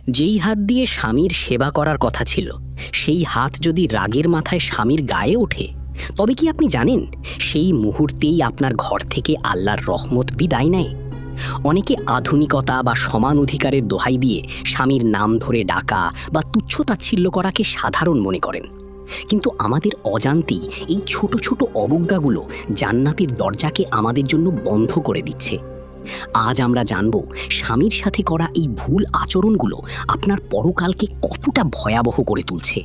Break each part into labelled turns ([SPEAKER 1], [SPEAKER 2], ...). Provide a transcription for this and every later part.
[SPEAKER 1] যেই হাত দিয়ে স্বামীর সেবা করার কথা ছিল, সেই হাত যদি রাগের মাথায় স্বামীর গায়ে ওঠে, তবে কি আপনি জানেন সেই মুহূর্তেই আপনার ঘর থেকে আল্লাহর রহমত বিদায় নেয়? অনেকে আধুনিকতা বা সমান অধিকারের দোহাই দিয়ে স্বামীর নাম ধরে ডাকা বা তুচ্ছতাচ্ছিল্য করাকে সাধারণ মনে করেন। কিন্তু আমাদের অজান্তেই এই ছোট ছোট অবজ্ঞাগুলো জান্নাতের দরজাকে আমাদের জন্য বন্ধ করে দিচ্ছে। আজ আমরা জানব স্বামীর সাথে করা এই ভুল আচরণগুলো আপনার পরকালকে কতটা ভয়াবহ করে তুলছে।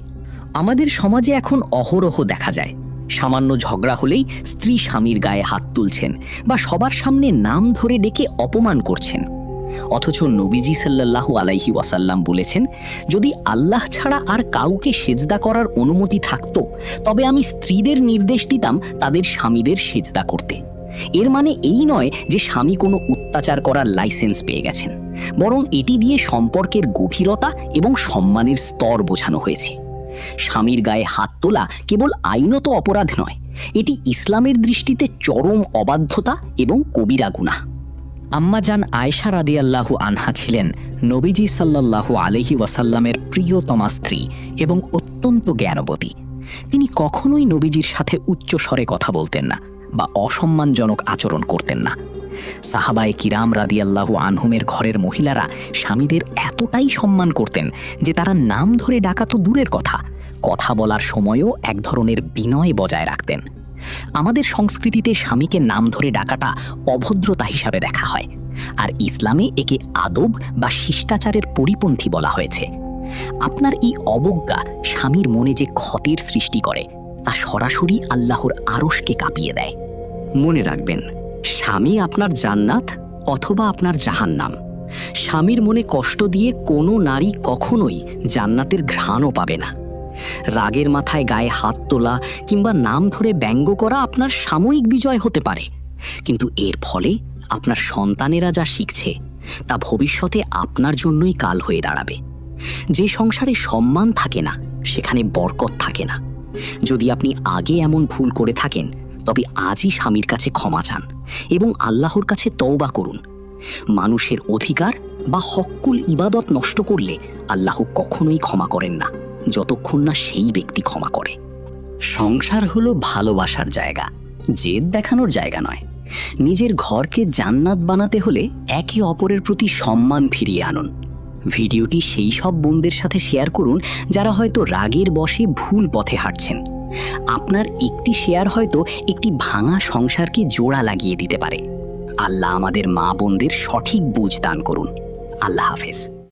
[SPEAKER 1] আমাদের সমাজে এখন অহরহ দেখা যায়, সামান্য ঝগড়া হলেই স্ত্রী স্বামীর গায়ে হাত তুলছেন বা সবার সামনে নাম ধরে ডেকে অপমান করছেন। অথচ নবীজি সাল্লাল্লাহু আলাইহি ওয়াসাল্লাম বলেছেন, যদি আল্লাহ ছাড়া আর কাউকে সেজদা করার অনুমতি থাকতো, তবে আমি স্ত্রীদের নির্দেশ দিতাম তাদের স্বামীদের সেজদা করতে। এর মানে এই নয় যে স্বামী কোনো অত্যাচার করার লাইসেন্স পেয়ে গেছেন, বরং এটি দিয়ে সম্পর্কের গভীরতা এবং সম্মানের স্তর বোঝানো হয়েছে। স্বামীর গায়ে হাত তোলা কেবল আইনত অপরাধ নয়, এটি ইসলামের দৃষ্টিতে চরম অবাধ্যতা এবং কবিরা গুনাহ। আম্মাজান আয়েশা রাদিয়াল্লাহু আনহা ছিলেন নবীজি সাল্লাল্লাহু আলাইহি ওয়াসাল্লামের প্রিয়তমা স্ত্রী এবং অত্যন্ত জ্ঞানবতী। তিনি কখনোই নবীজির সাথে উচ্চ স্বরে কথা বলতেন না বা অসম্মানজনক আচরণ করতেন না। সাহাবায়ে কিরাম রাদিয়াল্লাহু আনহুমের ঘরের মহিলারা স্বামীদের এতটাই সম্মান করতেন যে তারা নাম ধরে ডাকা তো দূরের কথা, কথা বলার সময়ও এক ধরনের বিনয় বজায় রাখতেন। আমাদের সংস্কৃতিতে স্বামীকে নাম ধরে ডাকাটা অভদ্রতা হিসাবে দেখা হয়, আর ইসলামে একে আদব বা শিষ্টাচারের পরিপন্থী বলা হয়েছে। আপনার এই অবজ্ঞা স্বামীর মনে যে ক্ষতের সৃষ্টি করে তা সরাসরি আল্লাহর আরশকে কাঁপিয়ে দেয়। মনে রাখবেন, স্বামী আপনার জান্নাত অথবা আপনার জাহান্নাম। স্বামীর মনে কষ্ট দিয়ে কোনো নারী কখনোই জান্নাতের ঘ্রাণও পাবে না। রাগের মাথায় গায়ে হাত তোলা কিংবা নাম ধরে ব্যঙ্গ করা আপনার সাময়িক বিজয় হতে পারে, কিন্তু এর ফলে আপনার সন্তানেরা যা শিখছে তা ভবিষ্যতে আপনার জন্যই কাল হয়ে দাঁড়াবে। যে সংসারে সম্মান থাকে না, সেখানে বরকত থাকে না। যদি আপনি আগে এমন ভুল করে থাকেন, তবে আজই স্বামীর কাছে ক্ষমা চান এবং আল্লাহর কাছে তওবা করুন। মানুষের অধিকার বা হক্কুল ইবাদত নষ্ট করলে আল্লাহ কখনোই ক্ষমা করেন না, যতক্ষণ না সেই ব্যক্তি ক্ষমা করে। সংসার হলো ভালোবাসার জায়গা, জেদ দেখানোর জায়গা নয়। নিজের ঘরকে জান্নাত বানাতে হলে একে অপরের প্রতি সম্মান ফিরিয়ে আনুন। ভিডিওটি সেই সব বোনদের সাথে শেয়ার করুন যারা হয়তো রাগের বশে ভুল পথে হাঁটছেন। আপনার একটি শেয়ার হয়তো একটি ভাঙা সংসারকে জোড়া লাগিয়ে দিতে পারে। আল্লাহ আমাদের মা বোনদের সঠিক বুঝ দান করুন। আল্লাহ হাফেজ।